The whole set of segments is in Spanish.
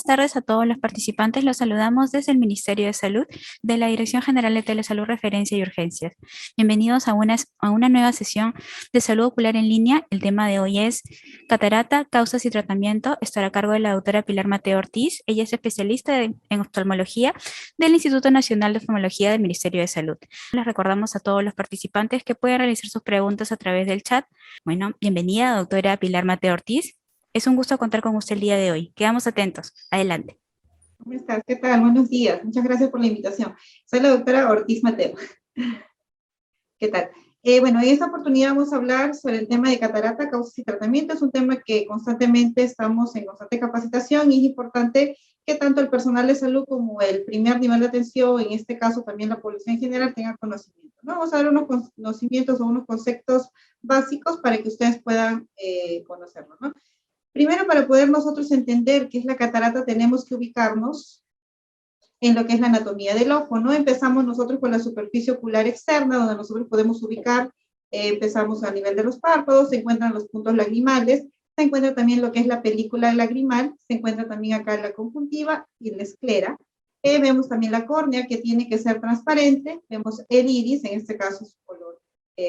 buenas tardes a todos los participantes. Los saludamos desde el Ministerio de Salud de la Dirección General de Telesalud, Referencia y Urgencias. Bienvenidos a una nueva sesión de salud ocular en línea. El tema de hoy es catarata, causas y tratamiento. Estará a cargo de la doctora Pilar Mateo Ortiz. Ella es especialista en oftalmología del Instituto Nacional de Oftalmología del Ministerio de Salud. Les recordamos a todos los participantes que pueden realizar sus preguntas a través del chat. Bueno, bienvenida, doctora Pilar Mateo Ortiz. Es un gusto contar con usted el día de hoy. Quedamos atentos. Adelante. ¿Cómo estás? ¿Qué tal? Buenos días. Muchas gracias por la invitación. Soy la doctora Ortiz Mateo. ¿Qué tal? Bueno, en esta oportunidad vamos a hablar sobre el tema de catarata, causas y tratamiento. Es un tema que constantemente estamos en constante capacitación y es importante que tanto el personal de salud como el primer nivel de atención, en este caso también la población en general, tenga conocimiento, ¿no? Vamos a dar unos conocimientos o unos conceptos básicos para que ustedes puedan conocerlo, ¿no? Primero, para poder nosotros entender qué es la catarata, tenemos que ubicarnos en lo que es la anatomía del ojo, ¿no? Empezamos nosotros con la superficie ocular externa, donde nosotros podemos ubicar, empezamos a nivel de los párpados, se encuentran los puntos lagrimales, se encuentra también lo que es la película lagrimal, se encuentra también acá la conjuntiva y la esclera. Vemos también la córnea, que tiene que ser transparente, vemos el iris, en este caso es color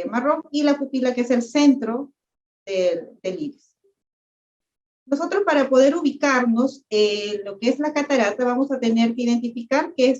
marrón, y la pupila, que es el centro del iris. Nosotros, para poder ubicarnos en lo que es la catarata, vamos a tener que identificar que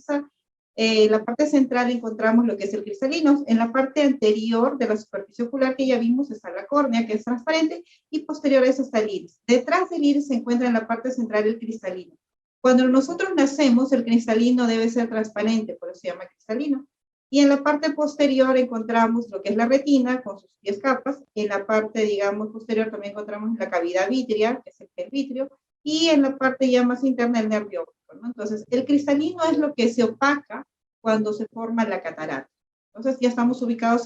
en la parte central encontramos lo que es el cristalino. En la parte anterior de la superficie ocular que ya vimos está la córnea, que es transparente, y posterior a eso está el iris. Detrás del iris se encuentra en la parte central el cristalino. Cuando nosotros nacemos, el cristalino debe ser transparente, por eso se llama cristalino. Y en la parte posterior encontramos lo que es la retina con sus 10 capas. En la parte, digamos, posterior también encontramos la cavidad vítrea, que es el vitrio, y en la parte ya más interna el nervio óptico, ¿no? Entonces, el cristalino es lo que se opaca cuando se forma la catarata. Entonces, ya estamos ubicados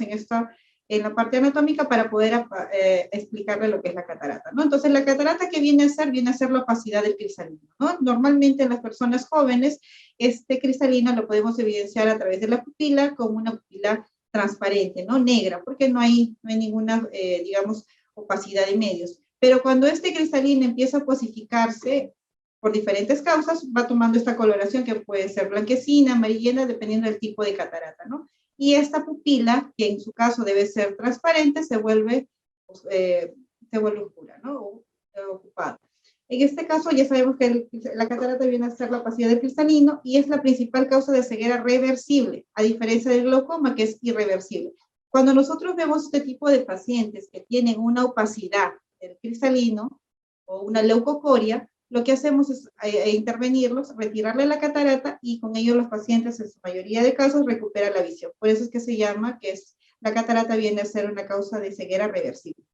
en la parte anatómica para poder explicarle lo que es la catarata, ¿no? Entonces, la catarata, ¿qué viene a ser? Viene a ser la opacidad del cristalino, ¿no? Normalmente en las personas jóvenes, este cristalino lo podemos evidenciar a través de la pupila como una pupila transparente, ¿no? Negra, porque no hay ninguna, digamos, opacidad de medios. Pero cuando este cristalino empieza a posificarse por diferentes causas, va tomando esta coloración que puede ser blanquecina, amarillenta, dependiendo del tipo de catarata, ¿no? Y esta pupila, que en su caso debe ser transparente, se vuelve oscura, ¿no? O ocupada. En este caso ya sabemos que la catarata viene a ser la opacidad del cristalino y es la principal causa de ceguera reversible, a diferencia del glaucoma, que es irreversible. Cuando nosotros vemos este tipo de pacientes que tienen una opacidad del cristalino o una leucocoria, lo que hacemos es intervenirlos, retirarle la catarata y con ello los pacientes en su mayoría de casos recuperan la visión. Por eso es que se llama la catarata viene a ser una causa de ceguera reversible.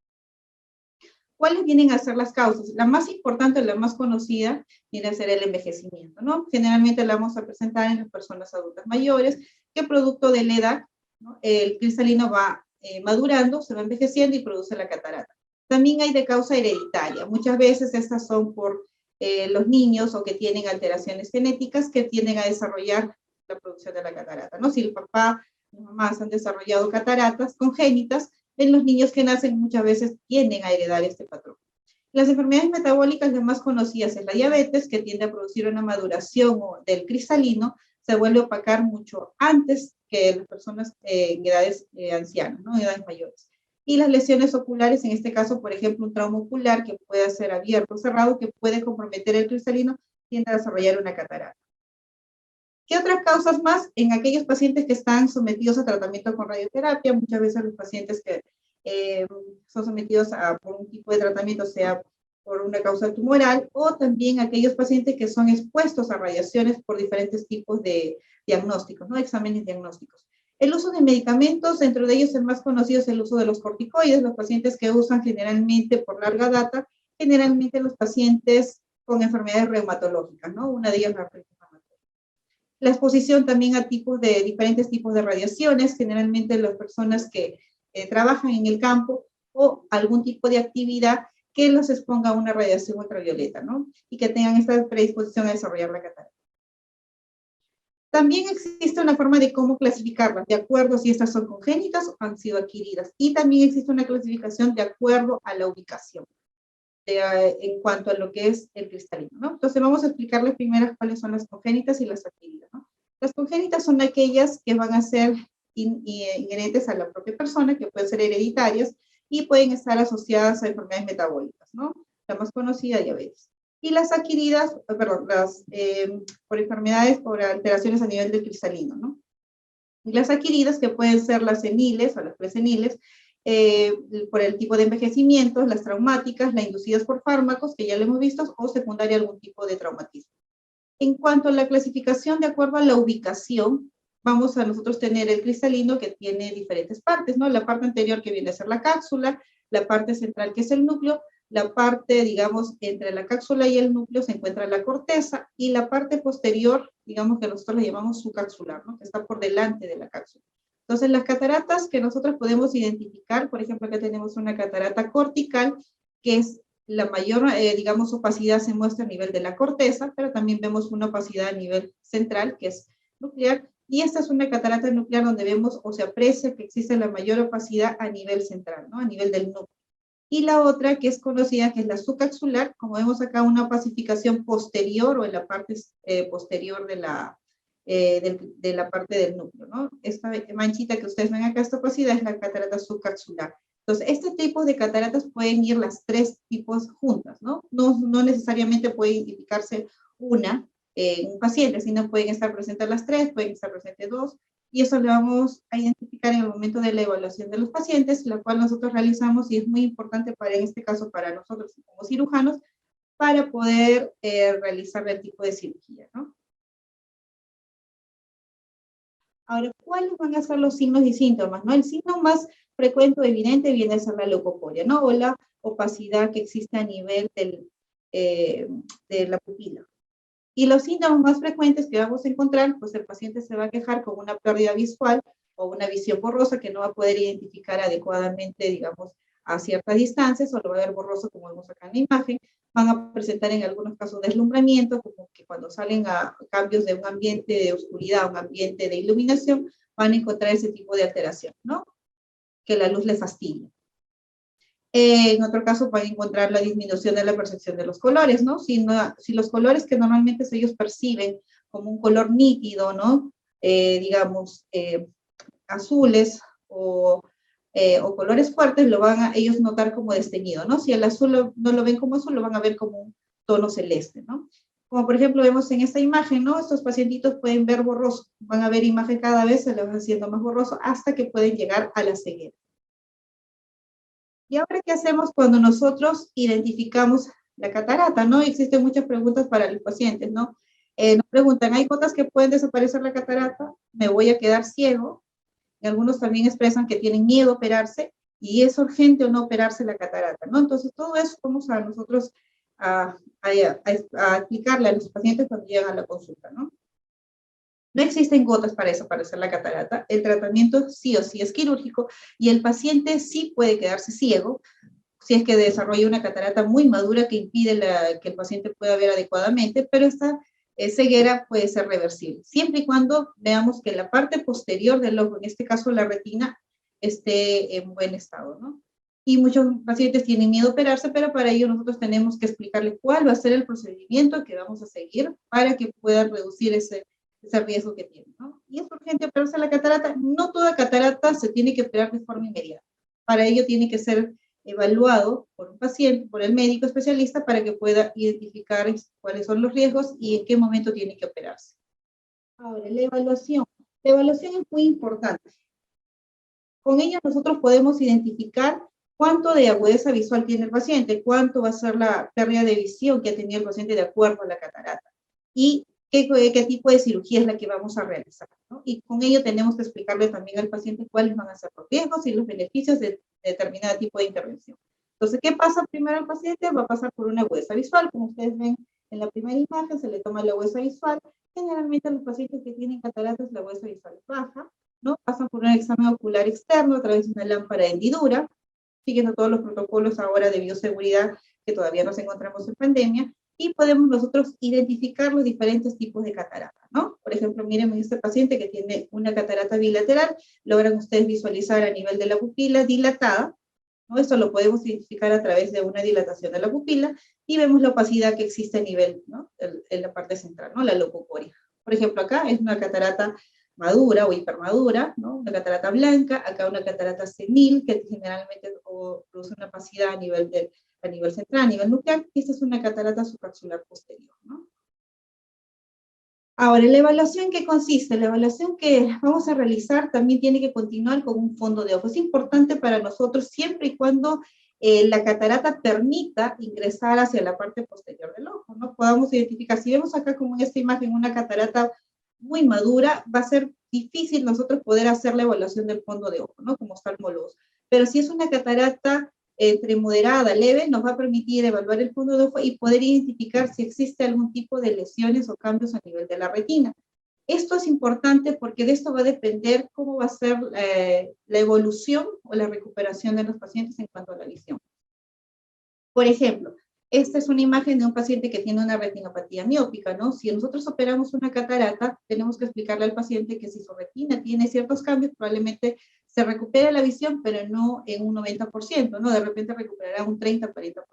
¿Cuáles vienen a ser las causas? La más importante, la más conocida, viene a ser el envejecimiento, ¿no? Generalmente la vamos a presentar en las personas adultas mayores, que producto de la edad, ¿no? El cristalino va madurando, se va envejeciendo y produce la catarata. También hay de causa hereditaria. Muchas veces estas son por los niños o que tienen alteraciones genéticas que tienden a desarrollar la producción de la catarata, ¿no? Si el papá y la mamá han desarrollado cataratas congénitas, en los niños que nacen muchas veces tienden a heredar este patrón. Las enfermedades metabólicas, las más conocidas es la diabetes, que tiende a producir una maduración del cristalino, se vuelve a opacar mucho antes que las personas en edades ancianas, ¿no? En edades mayores. Y las lesiones oculares, en este caso, por ejemplo, un trauma ocular que puede ser abierto o cerrado, que puede comprometer el cristalino, tiende a desarrollar una catarata. ¿Qué otras causas más? En aquellos pacientes que están sometidos a tratamiento con radioterapia, muchas veces los pacientes que son sometidos por un tipo de tratamiento, sea por una causa tumoral, o también aquellos pacientes que son expuestos a radiaciones por diferentes tipos de diagnósticos, ¿no? Exámenes diagnósticos. El uso de medicamentos, dentro de ellos el más conocido es el uso de los corticoides, los pacientes que usan generalmente por larga data, generalmente los pacientes con enfermedades reumatológicas, ¿no? Una de ellas la exposición también a diferentes tipos de radiaciones, generalmente las personas que trabajan en el campo o algún tipo de actividad que los exponga a una radiación ultravioleta, ¿no? Y que tengan esta predisposición a desarrollar la catarata. También existe una forma de cómo clasificarlas, de acuerdo si estas son congénitas o han sido adquiridas. Y también existe una clasificación de acuerdo a la ubicación. en cuanto a lo que es el cristalino, ¿no? Entonces vamos a explicarles primero cuáles son las congénitas y las adquiridas, ¿no? Las congénitas son aquellas que van a ser inherentes a la propia persona, que pueden ser hereditarias y pueden estar asociadas a enfermedades metabólicas, ¿no? La más conocida, diabetes. Y las adquiridas, perdón, por enfermedades, por alteraciones a nivel del cristalino, ¿no? Y las adquiridas, que pueden ser las seniles o las preseniles, por el tipo de envejecimiento, las traumáticas, las inducidas por fármacos, que ya lo hemos visto, o secundaria algún tipo de traumatismo. En cuanto a la clasificación, de acuerdo a la ubicación, vamos a nosotros tener el cristalino que tiene diferentes partes, ¿no? La parte anterior que viene a ser la cápsula, la parte central que es el núcleo, la parte, digamos, entre la cápsula y el núcleo se encuentra la corteza, y la parte posterior, digamos que nosotros le llamamos subcapsular, ¿no? Que está por delante de la cápsula. Entonces, las cataratas que nosotros podemos identificar, por ejemplo, acá tenemos una catarata cortical, que es la mayor, digamos, opacidad se muestra a nivel de la corteza, pero también vemos una opacidad a nivel central, que es nuclear, y esta es una catarata nuclear donde vemos o se aprecia que existe la mayor opacidad a nivel central, ¿no? A nivel del núcleo. Y la otra que es conocida, que es la subcapsular, como vemos acá, una opacificación posterior o en la parte posterior de la parte del núcleo, ¿no? Esta manchita que ustedes ven acá, esta opacidad, es la catarata subcapsular. Entonces, este tipo de cataratas pueden ir las tres tipos juntas, ¿no? No necesariamente puede identificarse una en un paciente, sino pueden estar presentes las tres, pueden estar presentes dos, y eso lo vamos a identificar en el momento de la evaluación de los pacientes, la cual nosotros realizamos, y es muy importante para, en este caso, para nosotros como cirujanos, para poder realizar el tipo de cirugía, ¿no? Ahora, ¿cuáles van a ser los signos y síntomas, no? El signo más frecuente o evidente viene a ser la leucoporia, ¿no? O la opacidad que existe a nivel de la pupila. Y los síntomas más frecuentes que vamos a encontrar, pues el paciente se va a quejar con una pérdida visual o una visión borrosa que no va a poder identificar adecuadamente, digamos, a ciertas distancias, o lo va a ver borroso como vemos acá en la imagen. Van a presentar en algunos casos deslumbramiento, como que cuando salen a cambios de un ambiente de oscuridad a un ambiente de iluminación, van a encontrar ese tipo de alteración, ¿no? Que la luz les fastidia. En otro caso pueden encontrar la disminución de la percepción de los colores, ¿no? Si los colores que normalmente ellos perciben como un color nítido, ¿no? Digamos, azules o colores fuertes, lo van a ellos notar como desteñido, ¿no? Si el azul no lo ven como azul, lo van a ver como un tono celeste, ¿no? Como por ejemplo vemos en esta imagen, ¿no? Estos pacientitos pueden ver borroso, van a ver imagen cada vez, se les va haciendo más borroso hasta que pueden llegar a la ceguera. ¿Y ahora qué hacemos cuando nosotros identificamos la catarata, no? Existen muchas preguntas para los pacientes, ¿no? Nos preguntan, ¿hay gotas que pueden desaparecer la catarata? ¿Me voy a quedar ciego? Y algunos también expresan que tienen miedo a operarse, y es urgente o no operarse la catarata, ¿no? Entonces, todo eso vamos a nosotros a aplicarle a los pacientes cuando llegan a la consulta, ¿no? No existen gotas para desaparecer la catarata. El tratamiento sí o sí es quirúrgico, y el paciente sí puede quedarse ciego si es que desarrolla una catarata muy madura que impide que el paciente pueda ver adecuadamente, pero esta ceguera puede ser reversible, siempre y cuando veamos que la parte posterior del ojo, en este caso la retina, esté en buen estado, ¿no? Y muchos pacientes tienen miedo a operarse, pero para ello nosotros tenemos que explicarle cuál va a ser el procedimiento que vamos a seguir para que puedan reducir ese riesgo que tienen, ¿no? Y es urgente operarse la catarata. No toda catarata se tiene que operar de forma inmediata. Para ello tiene que ser evaluado por un paciente, por el médico especialista, para que pueda identificar cuáles son los riesgos y en qué momento tiene que operarse. Ahora, la evaluación. La evaluación es muy importante. Con ella nosotros podemos identificar cuánto de agudeza visual tiene el paciente, cuánto va a ser la pérdida de visión que ha tenido el paciente de acuerdo a la catarata, y qué tipo de cirugía es la que vamos a realizar, ¿no? Y con ello tenemos que explicarle también al paciente cuáles van a ser los riesgos y los beneficios de determinado tipo de intervención. Entonces, ¿qué pasa primero al paciente? Va a pasar por una agudeza visual. Como ustedes ven en la primera imagen, se le toma la agudeza visual. Generalmente a los pacientes que tienen cataratas, la agudeza visual es baja, ¿no? Pasan por un examen ocular externo a través de una lámpara de hendidura, siguiendo todos los protocolos ahora de bioseguridad que todavía nos encontramos en pandemia, y podemos nosotros identificar los diferentes tipos de catarata, ¿no? Por ejemplo, miren este paciente que tiene una catarata bilateral, logran ustedes visualizar a nivel de la pupila dilatada, ¿no? Esto lo podemos identificar a través de una dilatación de la pupila y vemos la opacidad que existe a nivel, ¿no? En la parte central, ¿no? La leucocoria. Por ejemplo, acá es una catarata madura o hipermadura, ¿no? Una catarata blanca, acá una catarata senil, que generalmente produce una opacidad a nivel central, a nivel nuclear, y esta es una catarata subcapsular posterior, ¿no? Ahora, ¿la evaluación qué consiste? La evaluación que vamos a realizar también tiene que continuar con un fondo de ojo. Es importante para nosotros siempre y cuando la catarata permita ingresar hacia la parte posterior del ojo, ¿no? Podamos identificar, si vemos acá como en esta imagen una catarata muy madura, va a ser difícil nosotros poder hacer la evaluación del fondo de ojo, ¿no? Como oftalmólogos. Pero si es una catarata entre moderada, leve, nos va a permitir evaluar el fondo de ojo y poder identificar si existe algún tipo de lesiones o cambios a nivel de la retina. Esto es importante porque de esto va a depender cómo va a ser la evolución o la recuperación de los pacientes en cuanto a la visión. Por ejemplo, esta es una imagen de un paciente que tiene una retinopatía miópica, ¿no? Si nosotros operamos una catarata, tenemos que explicarle al paciente que si su retina tiene ciertos cambios, probablemente se recupere la visión, pero no en un 90%, ¿no? De repente recuperará un 30-40%.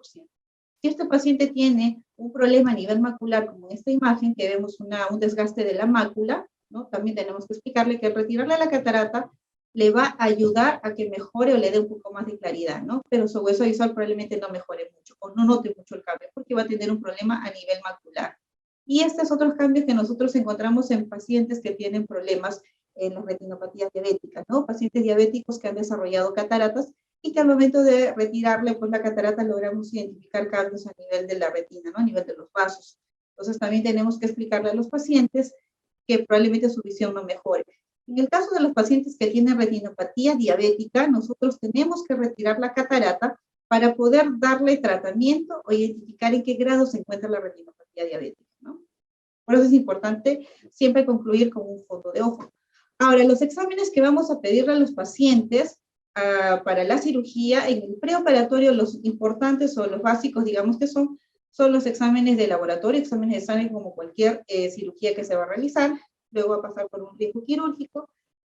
Si este paciente tiene un problema a nivel macular, como en esta imagen, que vemos un desgaste de la mácula, ¿no? También tenemos que explicarle que al retirarle la catarata, le va a ayudar a que mejore o le dé un poco más de claridad, ¿no? Pero su hueso visual probablemente no mejore mucho o no note mucho el cambio porque va a tener un problema a nivel macular. Y estos otros cambios que nosotros encontramos en pacientes que tienen problemas en las retinopatías diabéticas, ¿no? Pacientes diabéticos que han desarrollado cataratas y que al momento de retirarle pues, la catarata logramos identificar cambios a nivel de la retina, ¿no? A nivel de los vasos. Entonces también tenemos que explicarle a los pacientes que probablemente su visión no mejore. En el caso de los pacientes que tienen retinopatía diabética, nosotros tenemos que retirar la catarata para poder darle tratamiento o identificar en qué grado se encuentra la retinopatía diabética, ¿no? Por eso es importante siempre concluir con un fondo de ojo. Ahora, los exámenes que vamos a pedirle a los pacientes para la cirugía, en el preoperatorio, los importantes o los básicos, digamos que son los exámenes de laboratorio, exámenes de sangre como cualquier cirugía que se va a realizar, luego va a pasar por un riesgo quirúrgico.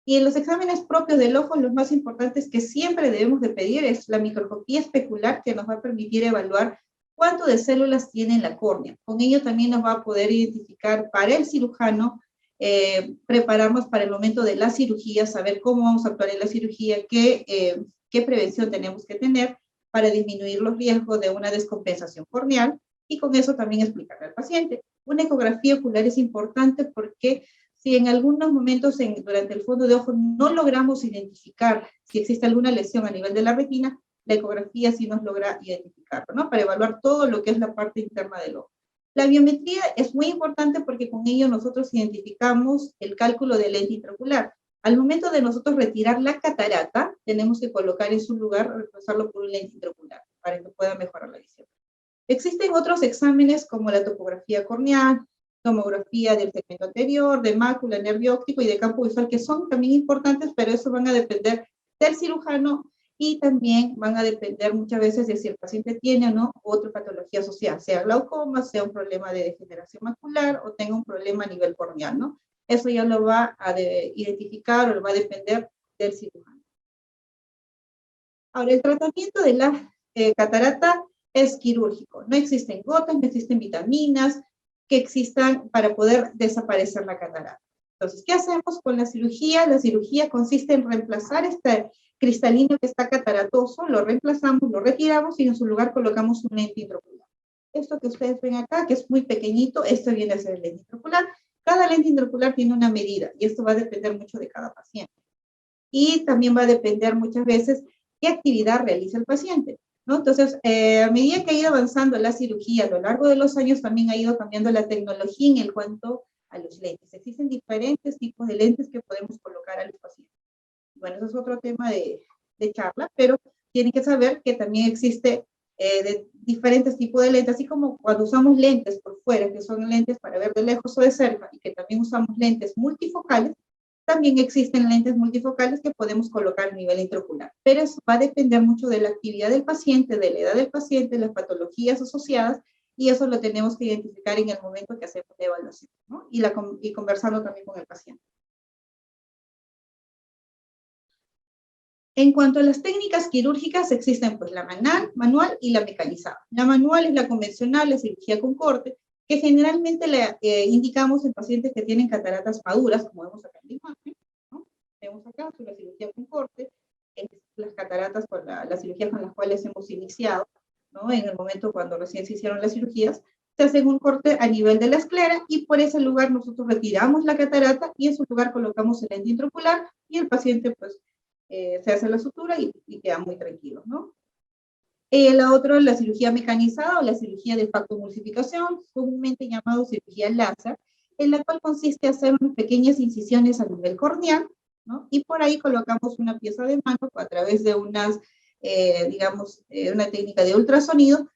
Y en los exámenes propios del ojo, los más importantes que siempre debemos de pedir es la microscopía especular, que nos va a permitir evaluar cuánto de células tiene la córnea. Con ello también nos va a poder identificar para el cirujano, prepararnos para el momento de la cirugía, saber cómo vamos a actuar en la cirugía, qué prevención tenemos que tener para disminuir los riesgos de una descompensación corneal y con eso también explicarle al paciente. Una ecografía ocular es importante porque si en algunos momentos durante el fondo de ojo no logramos identificar si existe alguna lesión a nivel de la retina, la ecografía sí nos logra identificarlo, ¿no? Para evaluar todo lo que es la parte interna del ojo. La biometría es muy importante porque con ello nosotros identificamos el cálculo del lente intraocular. Al momento de nosotros retirar la catarata, tenemos que colocar en su lugar, reemplazarlo por un lente intraocular para que pueda mejorar la visión. Existen otros exámenes como la topografía corneal, tomografía del segmento anterior, de mácula, nervio óptico y de campo visual, que son también importantes, pero eso van a depender del cirujano y también van a depender muchas veces de si el paciente tiene o no otra patología asociada, sea glaucoma, sea un problema de degeneración macular o tenga un problema a nivel corneal, ¿no? Eso ya lo va a identificar o lo va a depender del cirujano. Ahora, el tratamiento de la catarata es quirúrgico. No existen gotas, no existen vitaminas que existan para poder desaparecer la catarata. Entonces, ¿qué hacemos con la cirugía? La cirugía consiste en reemplazar este cristalino que está cataratoso, lo reemplazamos, lo retiramos y en su lugar colocamos un lente intraocular. Esto que ustedes ven acá, que es muy pequeñito, esto viene a ser el lente intraocular. Cada lente intraocular tiene una medida y esto va a depender mucho de cada paciente. Y también va a depender muchas veces qué actividad realiza el paciente, ¿no? Entonces, a medida que ha ido avanzando la cirugía a lo largo de los años, también ha ido cambiando la tecnología en cuanto a los lentes. Existen diferentes tipos de lentes que podemos colocar a los pacientes. Bueno, eso es otro tema de charla, pero tienen que saber que también existe de diferentes tipos de lentes, así como cuando usamos lentes por fuera, que son lentes para ver de lejos o de cerca, y que también usamos lentes multifocales, también existen lentes multifocales que podemos colocar a nivel intraocular. Pero eso va a depender mucho de la actividad del paciente, de la edad del paciente, las patologías asociadas, y eso lo tenemos que identificar en el momento que hacemos la evaluación, ¿no? Y conversarlo también con el paciente. En cuanto a las técnicas quirúrgicas, existen pues la manual y la mecanizada. La manual es la convencional, la cirugía con corte, que generalmente la indicamos en pacientes que tienen cataratas maduras, como vemos acá en la imagen, ¿no? Vemos acá la cirugía con corte, las cataratas con la cirugía con las cuales hemos iniciado, ¿no? En el momento cuando recién se hicieron las cirugías, se hace un corte a nivel de la esclera y por ese lugar nosotros retiramos la catarata y en su lugar colocamos el lente intraocular y el paciente pues se hace la sutura y queda muy tranquilo, ¿no? La otra es la cirugía mecanizada o la cirugía de factoemulsificación, comúnmente llamado cirugía láser, en la cual consiste en hacer unas pequeñas incisiones a nivel corneal, ¿no? Y por ahí colocamos una pieza de mano a través de unas, digamos, una técnica de ultrasonido,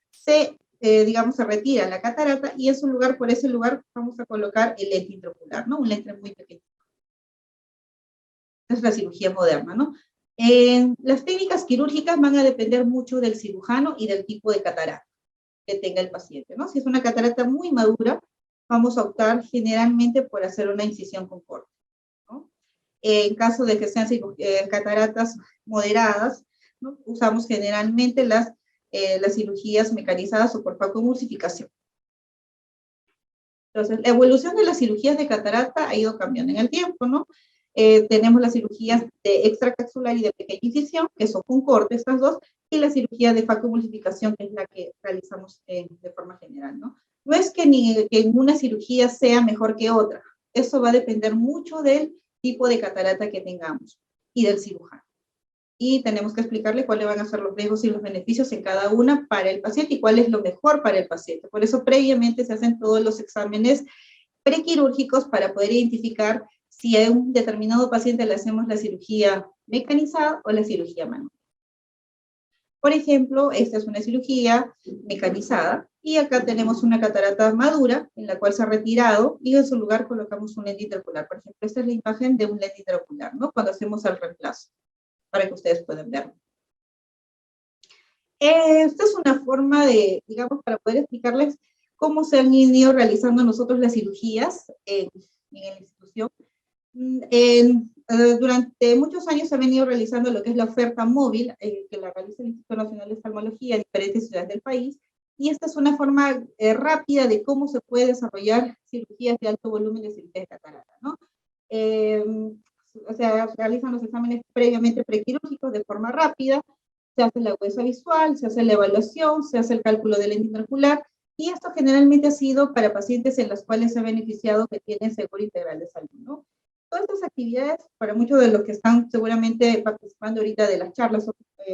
digamos, se retira la catarata y en su lugar, por ese lugar, vamos a colocar el lente intraocular, ¿no? Un lente muy pequeño. Es la cirugía moderna, ¿no? Las técnicas quirúrgicas van a depender mucho del cirujano y del tipo de catarata que tenga el paciente, ¿no? Si es una catarata muy madura, vamos a optar generalmente por hacer una incisión con corte, ¿no? En caso de que sean cataratas moderadas, ¿no? Usamos generalmente las cirugías mecanizadas o por factoemulsificación. Entonces, la evolución de las cirugías de catarata ha ido cambiando en el tiempo, ¿no? Tenemos las cirugías de extracapsular y de pequeña incisión, que son con corte estas dos, y la cirugía de factoemulsificación, que es la que realizamos de forma general, ¿no? No es que una cirugía sea mejor que otra, eso va a depender mucho del tipo de catarata que tengamos y del cirujano. Y tenemos que explicarle cuáles van a ser los riesgos y los beneficios en cada una para el paciente y cuál es lo mejor para el paciente. Por eso previamente se hacen todos los exámenes prequirúrgicos para poder identificar si a un determinado paciente le hacemos la cirugía mecanizada o la cirugía manual. Por ejemplo, esta es una cirugía mecanizada y acá tenemos una catarata madura en la cual se ha retirado y en su lugar colocamos un lente intraocular. Por ejemplo, esta es la imagen de un lente intraocular, ¿no? Cuando hacemos el reemplazo, para que ustedes puedan verlo. Esta es una forma de, digamos, para poder explicarles cómo se han ido realizando nosotros las cirugías en la institución. Durante muchos años se ha venido realizando lo que es la oferta móvil, que la realiza el Instituto Nacional de Oftalmología en diferentes ciudades del país, y esta es una forma rápida de cómo se puede desarrollar cirugías de alto volumen de cirugía de catarata, ¿no? O sea, realizan los exámenes previamente prequirúrgicos de forma rápida, se hace la huesa visual, se hace la evaluación, se hace el cálculo del lente intraocular, y esto generalmente ha sido para pacientes en los cuales se ha beneficiado que tienen seguro integral de salud, ¿no? Todas estas actividades, para muchos de los que están seguramente participando ahorita de las charlas,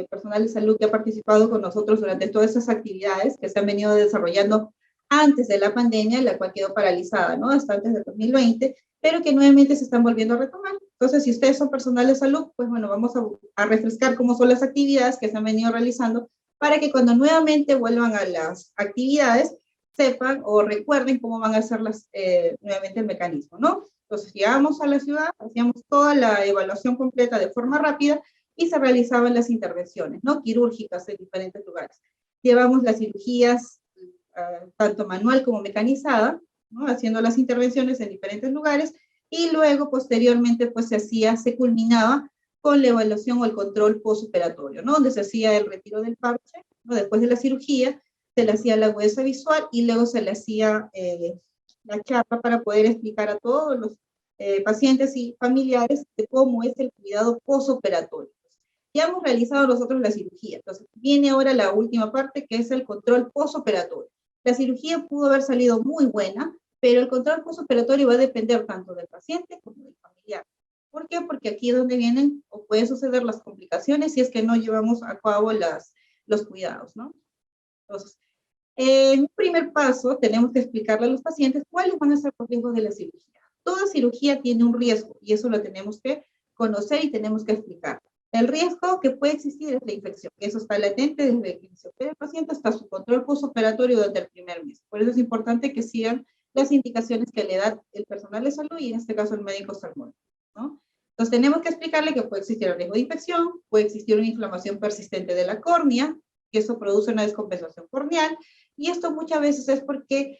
personal de salud que ha participado con nosotros durante todas esas actividades que se han venido desarrollando antes de la pandemia, la cual quedó paralizada, ¿no? Hasta antes de 2020, pero que nuevamente se están volviendo a retomar. Entonces, si ustedes son personal de salud, pues bueno, vamos a refrescar cómo son las actividades que se han venido realizando para que cuando nuevamente vuelvan a las actividades, sepan o recuerden cómo van a hacer nuevamente el mecanismo, ¿no? Entonces, llegamos a la ciudad, hacíamos toda la evaluación completa de forma rápida y se realizaban las intervenciones, ¿no? Quirúrgicas en diferentes lugares. Llevamos las cirugías, tanto manual como mecanizada, ¿no? Haciendo las intervenciones en diferentes lugares y luego, posteriormente, pues se culminaba con la evaluación o el control postoperatorio, ¿no? Donde se hacía el retiro del parche, ¿no? Después de la cirugía, se le hacía la huesa visual y luego se le hacía la charla para poder explicar a todos los pacientes y familiares de cómo es el cuidado postoperatorio. Ya hemos realizado nosotros la cirugía, entonces viene ahora la última parte que es el control postoperatorio. La cirugía pudo haber salido muy buena, pero el control postoperatorio va a depender tanto del paciente como del familiar. ¿Por qué? Porque aquí es donde vienen o pueden suceder las complicaciones si es que no llevamos a cabo los cuidados, ¿no? Entonces, en un primer paso, tenemos que explicarle a los pacientes cuáles van a ser los riesgos de la cirugía. Toda cirugía tiene un riesgo y eso lo tenemos que conocer y tenemos que explicar. El riesgo que puede existir es la infección. Eso está latente desde que se opera el paciente hasta su control postoperatorio durante el primer mes. Por eso es importante que sigan las indicaciones que le da el personal de salud y en este caso el médico oftalmólogo, ¿no? Entonces tenemos que explicarle que puede existir el riesgo de infección, puede existir una inflamación persistente de la córnea, que eso produce una descompensación corneal, y esto muchas veces es porque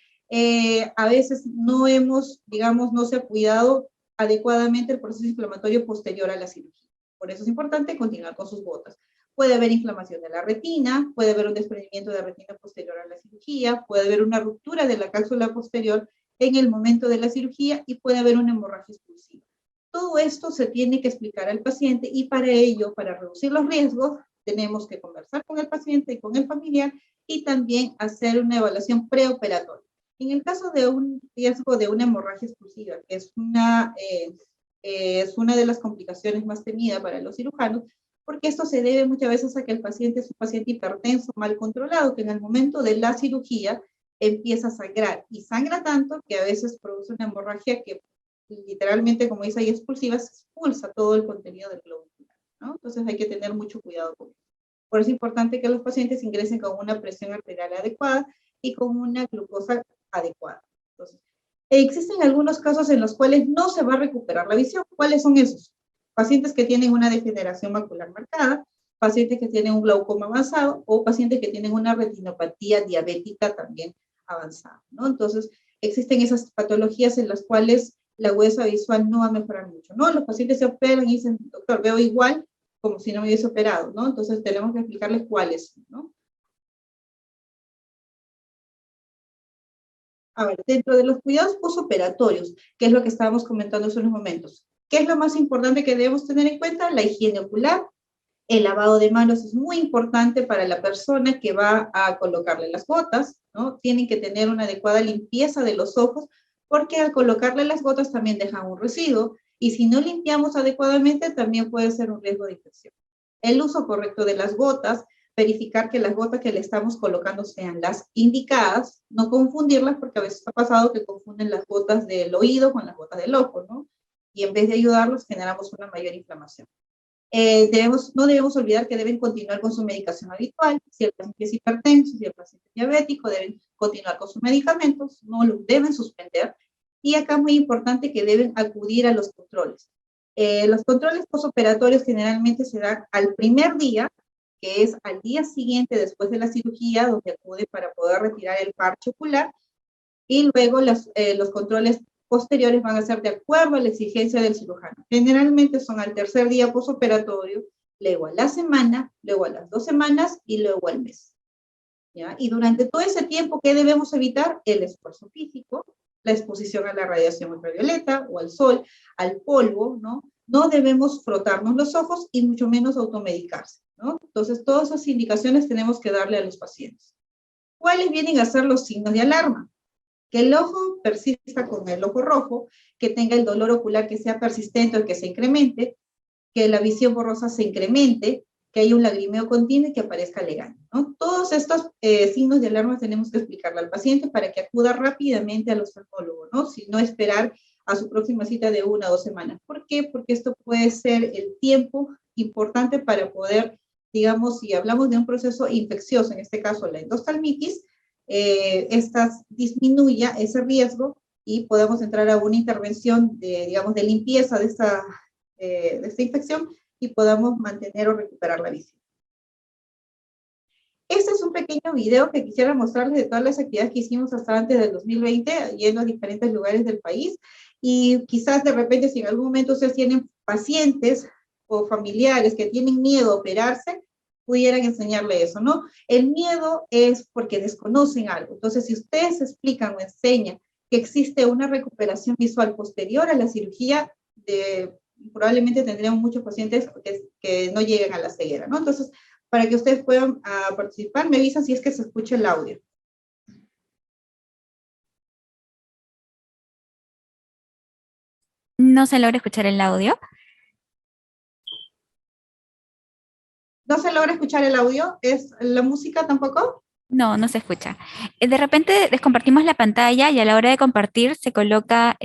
a veces no hemos, digamos, no se ha cuidado adecuadamente el proceso inflamatorio posterior a la cirugía. Por eso es importante continuar con sus gotas. Puede haber inflamación de la retina, puede haber un desprendimiento de la retina posterior a la cirugía, puede haber una ruptura de la cápsula posterior en el momento de la cirugía y puede haber una hemorragia expulsiva. Todo esto se tiene que explicar al paciente y para ello, para reducir los riesgos, tenemos que conversar con el paciente y con el familiar y también hacer una evaluación preoperatoria. En el caso de un riesgo de una hemorragia expulsiva, que es una de las complicaciones más temidas para los cirujanos, porque esto se debe muchas veces a que el paciente es un paciente hipertenso, mal controlado, que en el momento de la cirugía empieza a sangrar, y sangra tanto que a veces produce una hemorragia que literalmente, como dice ahí, expulsiva, se expulsa todo el contenido del globo ocular, ¿no? Entonces hay que tener mucho cuidado con eso. Por eso es importante que los pacientes ingresen con una presión arterial adecuada y con una glucosa adecuada. Entonces, existen algunos casos en los cuales no se va a recuperar la visión. ¿Cuáles son esos? Pacientes que tienen una degeneración macular marcada, pacientes que tienen un glaucoma avanzado o pacientes que tienen una retinopatía diabética también avanzada, ¿no? Entonces, existen esas patologías en las cuales la agudeza visual no va a mejorar mucho, ¿no? Los pacientes se operan y dicen, doctor, veo igual como si no me hubiese operado, ¿no? Entonces, tenemos que explicarles cuáles, ¿no? A ver, dentro de los cuidados posoperatorios, que es lo que estábamos comentando hace unos momentos, ¿qué es lo más importante que debemos tener en cuenta? La higiene ocular, el lavado de manos es muy importante para la persona que va a colocarle las gotas, ¿no? Tienen que tener una adecuada limpieza de los ojos, porque al colocarle las gotas también dejan un residuo, y si no limpiamos adecuadamente también puede ser un riesgo de infección. El uso correcto de las gotas, verificar que las gotas que le estamos colocando sean las indicadas, no confundirlas, porque a veces ha pasado que confunden las gotas del oído con las gotas del ojo, ¿no? Y en vez de ayudarlos generamos una mayor inflamación. No debemos olvidar que deben continuar con su medicación habitual. Si el paciente es hipertenso, si el paciente es diabético, deben continuar con sus medicamentos, no los deben suspender. Y acá muy importante que deben acudir a los controles. Los controles postoperatorios generalmente se dan al primer día, que es al día siguiente después de la cirugía, donde acude para poder retirar el parche ocular, y luego los controles posteriores van a ser de acuerdo a la exigencia del cirujano. Generalmente son al tercer día posoperatorio, luego a la semana, luego a las 2 semanas y luego al mes. ¿Ya? Y durante todo ese tiempo, ¿qué debemos evitar? El esfuerzo físico, la exposición a la radiación ultravioleta o al sol, al polvo, ¿no? No debemos frotarnos los ojos y mucho menos automedicarse, ¿no? Entonces, todas esas indicaciones tenemos que darle a los pacientes. ¿Cuáles vienen a ser los signos de alarma? Que el ojo persista con el ojo rojo, que tenga el dolor ocular que sea persistente o que se incremente, que la visión borrosa se incremente, que haya un lagrimeo continuo y que aparezca legal, ¿no? Todos estos signos de alarma tenemos que explicarle al paciente para que acuda rápidamente al oftalmólogo, ¿no? Si no esperar a su próxima cita de 1 o 2 semanas. ¿Por qué? Porque esto puede ser el tiempo importante para poder, digamos, si hablamos de un proceso infeccioso, en este caso la endoftalmitis, esta disminuya ese riesgo y podemos entrar a una intervención de, digamos, de limpieza de esta infección y podamos mantener o recuperar la visión. Este es un pequeño video que quisiera mostrarles de todas las actividades que hicimos hasta antes del 2020, yendo a diferentes lugares del país, y quizás de repente si en algún momento ustedes tienen pacientes o familiares que tienen miedo a operarse, pudieran enseñarle eso, ¿no? El miedo es porque desconocen algo. Entonces, si ustedes explican o enseñan que existe una recuperación visual posterior a la cirugía, probablemente tendremos muchos pacientes que no lleguen a la ceguera, ¿no? Entonces, para que ustedes puedan participar, me avisan si es que se escucha el audio. No se logra escuchar el audio. ¿No se logra escuchar el audio? ¿Es la música tampoco? No, no se escucha. De repente descompartimos la pantalla y a la hora de compartir se coloca,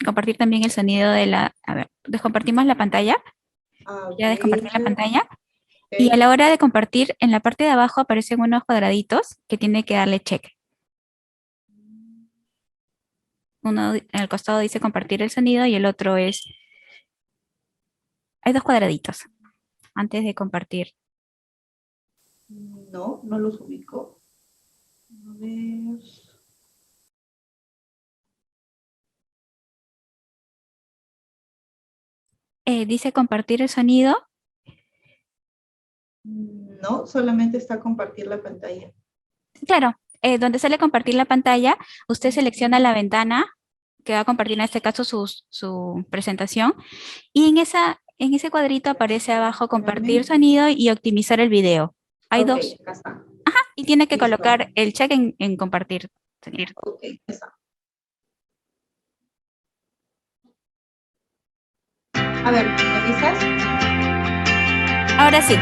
compartir también el sonido de la, a ver, descompartimos la pantalla, Ok, ya descompartir la pantalla, y a ok. la hora de compartir, en la parte de abajo aparecen unos cuadraditos que tiene que darle check. Uno en el costado dice compartir el sonido y el otro es, hay dos cuadraditos antes de compartir. No, no los ubico. A ver. Dice compartir el sonido. No, solamente está compartir la pantalla. Claro, donde sale compartir la pantalla, usted selecciona la ventana que va a compartir en este caso su presentación y en ese cuadrito aparece abajo compartir sonido y optimizar el video. Hay Ok, dos. acá está. Y tiene que Listo. colocar el check en compartir sonido. Ok, ya está. A ver, ¿me avisas? Ahora sí.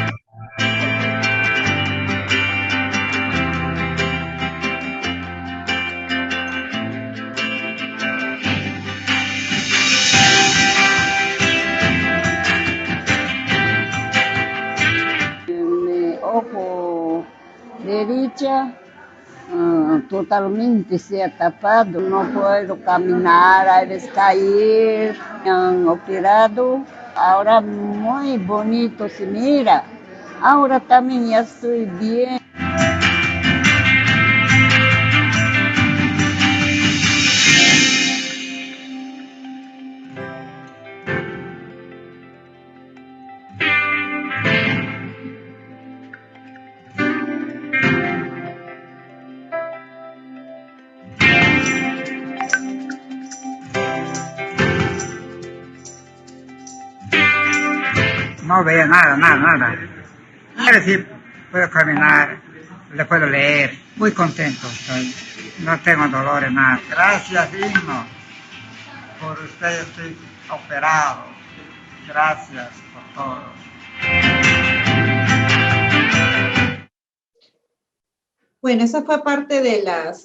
Mi ojo derecha totalmente se ha tapado, no puedo caminar, a veces caer, me han operado, ahora muy bonito se mira, ahora también ya estoy bien. No veo nada. Ahora sí puedo caminar, le puedo leer. Muy contento estoy. No tengo dolores, nada. Gracias, Digno. Por usted estoy operado. Gracias por todo. Bueno, esa fue parte de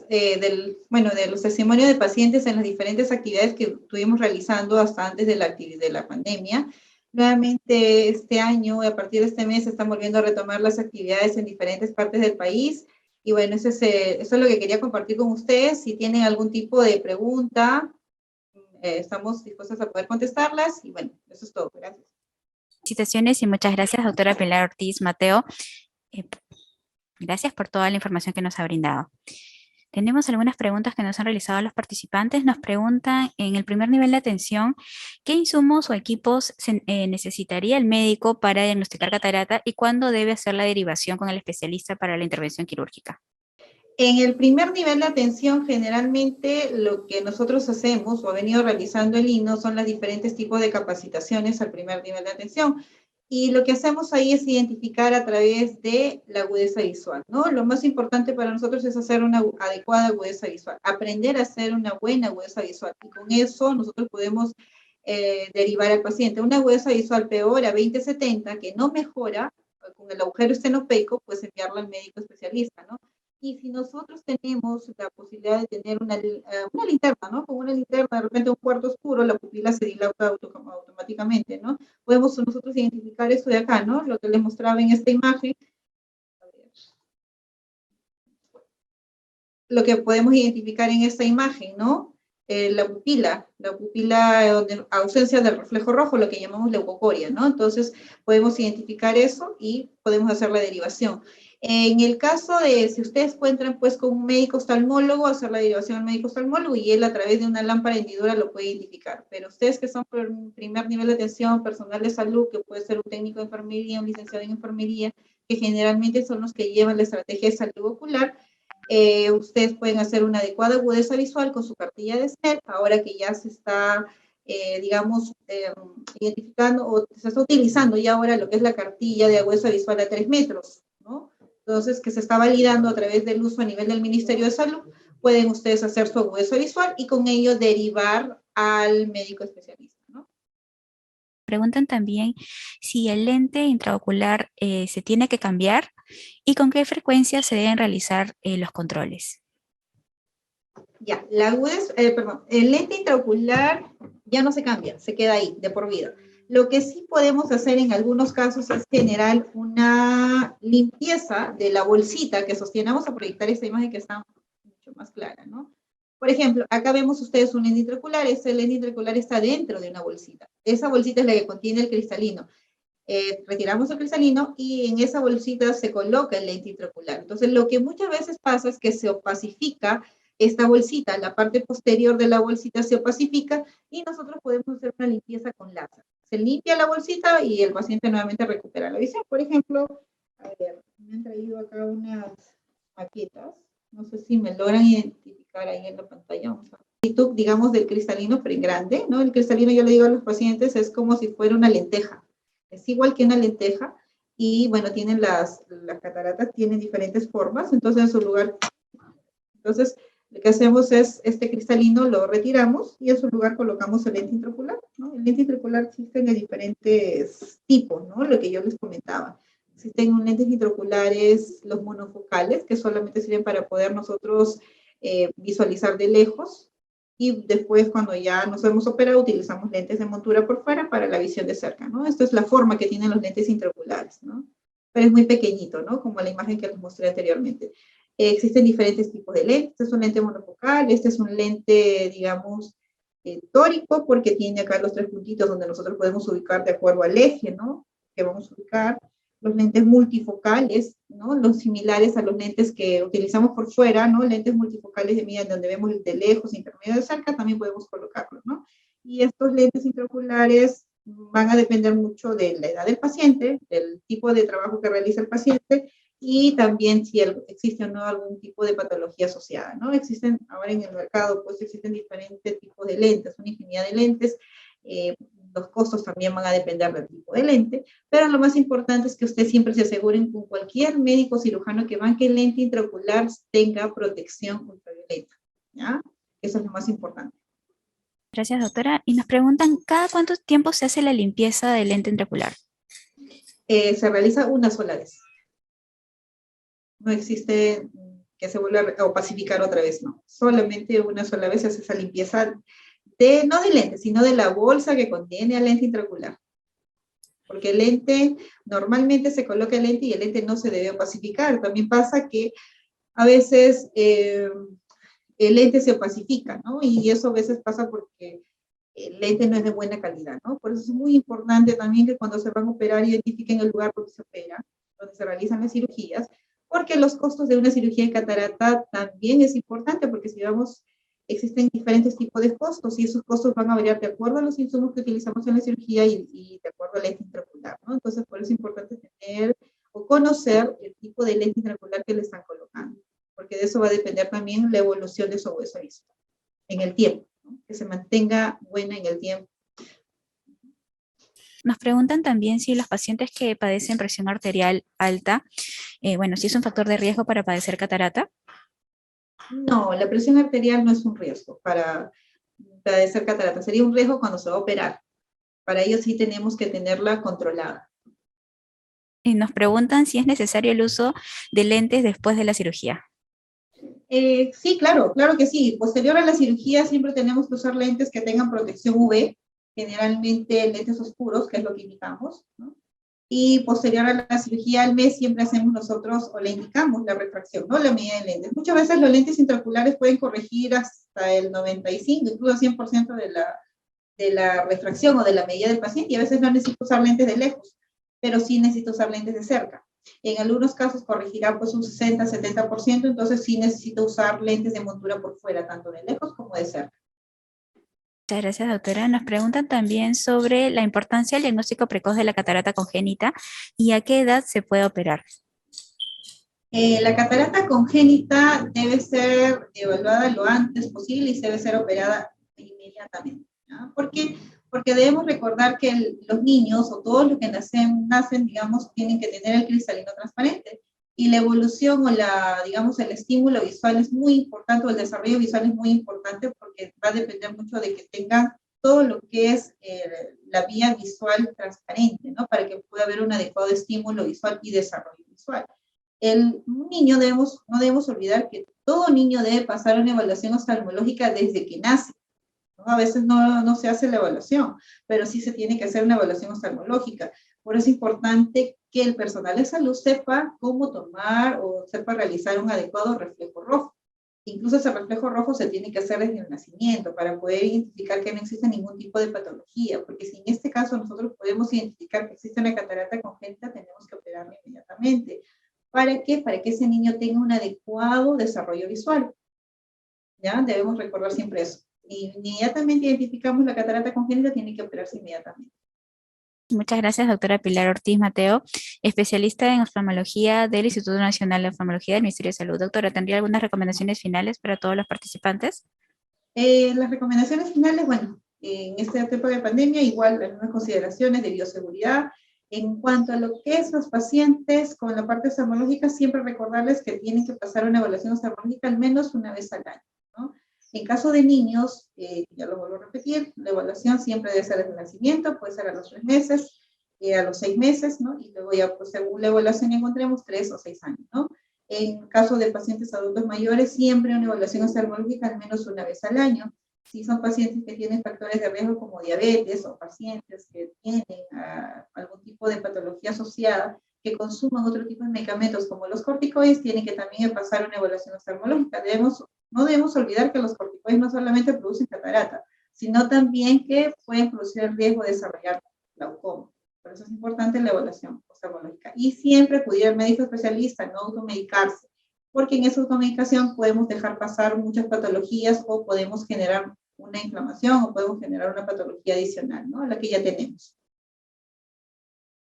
de los testimonios de pacientes en las diferentes actividades que estuvimos realizando hasta antes de la pandemia. Nuevamente este año, a partir de este mes, están volviendo a retomar las actividades en diferentes partes del país. Y bueno, eso es lo que quería compartir con ustedes. Si tienen algún tipo de pregunta, estamos dispuestos a poder contestarlas. Y bueno, eso es todo. Gracias. Felicitaciones y muchas gracias, doctora Pilar Ortiz Mateo. Gracias por toda la información que nos ha brindado. Tenemos algunas preguntas que nos han realizado los participantes. Nos preguntan en el primer nivel de atención, ¿qué insumos o equipos necesitaría el médico para diagnosticar catarata y cuándo debe hacer la derivación con el especialista para la intervención quirúrgica? En el primer nivel de atención, generalmente lo que nosotros hacemos o ha venido realizando el INO son los diferentes tipos de capacitaciones al primer nivel de atención. Y lo que hacemos ahí es identificar a través de la agudeza visual, ¿no? Lo más importante para nosotros es hacer una adecuada agudeza visual, aprender a hacer una buena agudeza visual. Y con eso nosotros podemos derivar al paciente. Una agudeza visual peor a 20/70 que no mejora con el agujero estenopeico, pues enviarlo al médico especialista, ¿no? Y si nosotros tenemos la posibilidad de tener una linterna, ¿no? Con una linterna, de repente un cuarto oscuro, la pupila se dilata automáticamente, ¿no? Podemos nosotros identificar esto de acá, ¿no? Lo que les mostraba en esta imagen. Lo que podemos identificar en esta imagen, ¿no? La pupila donde ausencia del reflejo rojo, lo que llamamos leucocoria, ¿no? Entonces, podemos identificar eso y podemos hacer la derivación. En el caso de si ustedes encuentran pues con un médico oftalmólogo, hacer la derivación al médico oftalmólogo y él a través de una lámpara hendidura lo puede identificar. Pero ustedes que son por primer nivel de atención, personal de salud, que puede ser un técnico de enfermería, un licenciado en enfermería, que generalmente son los que llevan la estrategia de salud ocular, ustedes pueden hacer una adecuada agudeza visual con su cartilla de SNEL, ahora que ya se está, digamos, identificando o se está utilizando ya ahora lo que es la cartilla de agudeza visual a 3 metros, ¿no? Entonces, que se está validando a través del uso a nivel del Ministerio de Salud, pueden ustedes hacer su agudeza visual y con ello derivar al médico especialista, ¿no? Preguntan también si el lente intraocular se tiene que cambiar y con qué frecuencia se deben realizar los controles. Ya, el lente intraocular ya no se cambia, se queda ahí de por vida. Lo que sí podemos hacer en algunos casos es generar una limpieza de la bolsita que sostiene. Vamos a proyectar esta imagen que está mucho más clara, ¿no? Por ejemplo, acá vemos ustedes un lente intraocular. Ese lente intraocular está dentro de una bolsita. Esa bolsita es la que contiene el cristalino. Retiramos el cristalino y en esa bolsita se coloca el lente intraocular. Entonces, lo que muchas veces pasa es que se opacifica esta bolsita, la parte posterior de la bolsita se opacifica y nosotros podemos hacer una limpieza con láser. se limpia la bolsita y el paciente nuevamente recupera la visión. Por ejemplo, a ver, me han traído acá unas maquetas, no sé si me logran identificar ahí en la pantalla, vamos a ver. Digamos, del cristalino, pero en grande, ¿no? El cristalino, yo le digo a los pacientes, es como si fuera una lenteja. Es igual que una lenteja, y bueno, tienen las cataratas tienen diferentes formas, entonces en su lugar, entonces lo que hacemos es, este cristalino lo retiramos y en su lugar colocamos el lente intraocular, ¿no? El lente intraocular existen de diferentes tipos, ¿no? Lo que yo les comentaba. Existen lentes intraoculares, los monofocales, que solamente sirven para poder nosotros visualizar de lejos, y después cuando ya nos hemos operado utilizamos lentes de montura por fuera para la visión de cerca, ¿no? Esta es la forma que tienen los lentes intraoculares, ¿no? Pero es muy pequeñito, ¿no? Como la imagen que les mostré anteriormente. Existen diferentes tipos de lentes. Este es un lente monofocal, este es un lente, digamos, tórico, porque tiene acá los tres puntitos donde nosotros podemos ubicar de acuerdo al eje, ¿no? Que vamos a ubicar. Los lentes multifocales, ¿no? Los similares a los lentes que utilizamos por fuera, ¿no? Lentes multifocales de medida donde vemos de lejos, intermedio, de cerca, también podemos colocarlos, ¿no? Y estos lentes intraoculares van a depender mucho de la edad del paciente, del tipo de trabajo que realiza el paciente, y también si existe o no algún tipo de patología asociada, ¿no? Existen, ahora en el mercado, pues existen diferentes tipos de lentes, una infinidad de lentes, los costos también van a depender del tipo de lente, pero lo más importante es que usted siempre se aseguren con cualquier médico cirujano que vean que el lente intraocular tenga protección ultravioleta, ¿ya? Eso es lo más importante. Gracias, doctora. Y nos preguntan, ¿cada cuánto tiempo se hace la limpieza del lente intraocular? Se realiza una sola vez. No existe que se vuelva a opacificar otra vez, no. Solamente una sola vez se hace esa limpieza no del lente, sino de la bolsa que contiene el lente intraocular. Porque el lente, normalmente se coloca el lente y el lente no se debe opacificar. También pasa que a veces el lente se opacifica, ¿no? Y eso a veces pasa porque el lente no es de buena calidad, ¿no? Por eso es muy importante también que cuando se van a operar identifiquen el lugar donde se opera, donde se realizan las cirugías, porque los costos de una cirugía de catarata también es importante, porque si vamos, existen diferentes tipos de costos, y esos costos van a variar de acuerdo a los insumos que utilizamos en la cirugía y de acuerdo al lente intraocular, ¿no? Entonces, por eso es importante tener o conocer el tipo de lente intraocular que le están colocando, porque de eso va a depender también la evolución de su hueso visual en el tiempo, ¿no? Que se mantenga buena en el tiempo. Nos preguntan también si los pacientes que padecen presión arterial alta, bueno, si es un factor de riesgo para padecer catarata. No, la presión arterial no es un riesgo para padecer catarata. Sería un riesgo cuando se va a operar. Para ello sí tenemos que tenerla controlada. Y nos preguntan si es necesario el uso de lentes después de la cirugía. Sí, claro, claro que sí. Posterior a la cirugía siempre tenemos que usar lentes que tengan protección UV, generalmente lentes oscuros, que es lo que indicamos, ¿no? Y posterior a la cirugía al mes siempre hacemos nosotros, o le indicamos la refracción, ¿no? La medida de lentes. Muchas veces los lentes intraoculares pueden corregir hasta el 95, incluso 100% de la refracción o de la medida del paciente, y a veces no necesito usar lentes de lejos, pero sí necesito usar lentes de cerca. En algunos casos corregirá pues un 60-70%, entonces sí necesito usar lentes de montura por fuera, tanto de lejos como de cerca. Muchas gracias, doctora. Nos preguntan también sobre la importancia del diagnóstico precoz de la catarata congénita y a qué edad se puede operar. La catarata congénita debe ser evaluada lo antes posible y debe ser operada inmediatamente, ¿no? ¿Por qué? Porque debemos recordar que los niños o todos los que nacen, digamos, tienen que tener el cristalino transparente. Y la evolución o digamos, el estímulo visual es muy importante, o el desarrollo visual es muy importante, porque va a depender mucho de que tengan todo lo que es la vía visual transparente, ¿no? Para que pueda haber un adecuado estímulo visual y desarrollo visual. Un niño no debemos olvidar que todo niño debe pasar una evaluación oftalmológica desde que nace, ¿no? A veces no se hace la evaluación, pero sí se tiene que hacer una evaluación oftalmológica. Por eso es importante que el personal de salud sepa cómo tomar o sepa realizar un adecuado reflejo rojo. Incluso ese reflejo rojo se tiene que hacer desde el nacimiento para poder identificar que no existe ningún tipo de patología, porque si en este caso nosotros podemos identificar que existe una catarata congénita, tenemos que operarla inmediatamente. ¿Para qué? Para que ese niño tenga un adecuado desarrollo visual. ¿Ya? Debemos recordar siempre eso. Inmediatamente identificamos la catarata congénita, tiene que operarse inmediatamente. Muchas gracias, doctora Pilar Ortiz Mateo, especialista en oftalmología del Instituto Nacional de Oftalmología del Ministerio de Salud. Doctora, ¿tendría algunas recomendaciones finales para todos los participantes? Las recomendaciones finales, bueno, en esta época de pandemia, igual las mismas consideraciones de bioseguridad. En cuanto a lo que es los pacientes con la parte oftalmológica, siempre recordarles que tienen que pasar una evaluación oftalmológica al menos una vez al año, ¿no? En caso de niños, ya lo vuelvo a repetir, la evaluación siempre debe ser desde el nacimiento, puede ser a los 3 meses, a los 6 meses, ¿no? Y luego ya, pues, según la evaluación encontremos 3 o 6 años, ¿no? En caso de pacientes adultos mayores, siempre una evaluación oftalmológica al menos una vez al año. Si son pacientes que tienen factores de riesgo como diabetes o pacientes que tienen algún tipo de patología asociada, que consuman otro tipo de medicamentos como los corticoides, tienen que también pasar una evaluación oftalmológica. No debemos olvidar que los corticoides no solamente producen catarata, sino también que pueden producir el riesgo de desarrollar glaucoma. Por eso es importante la evaluación oftalmológica. Y siempre acudir al médico especialista, no automedicarse, porque en esa automedicación podemos dejar pasar muchas patologías o podemos generar una inflamación o podemos generar una patología adicional, ¿no? A la que ya tenemos.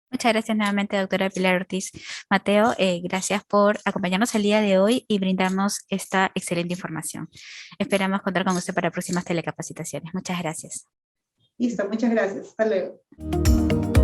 Muchas gracias nuevamente, doctora Pilar Ortiz Mateo. Gracias por acompañarnos el día de hoy y brindarnos esta excelente información. Esperamos contar con usted para próximas telecapacitaciones. Muchas gracias. Listo, muchas gracias. Hasta luego.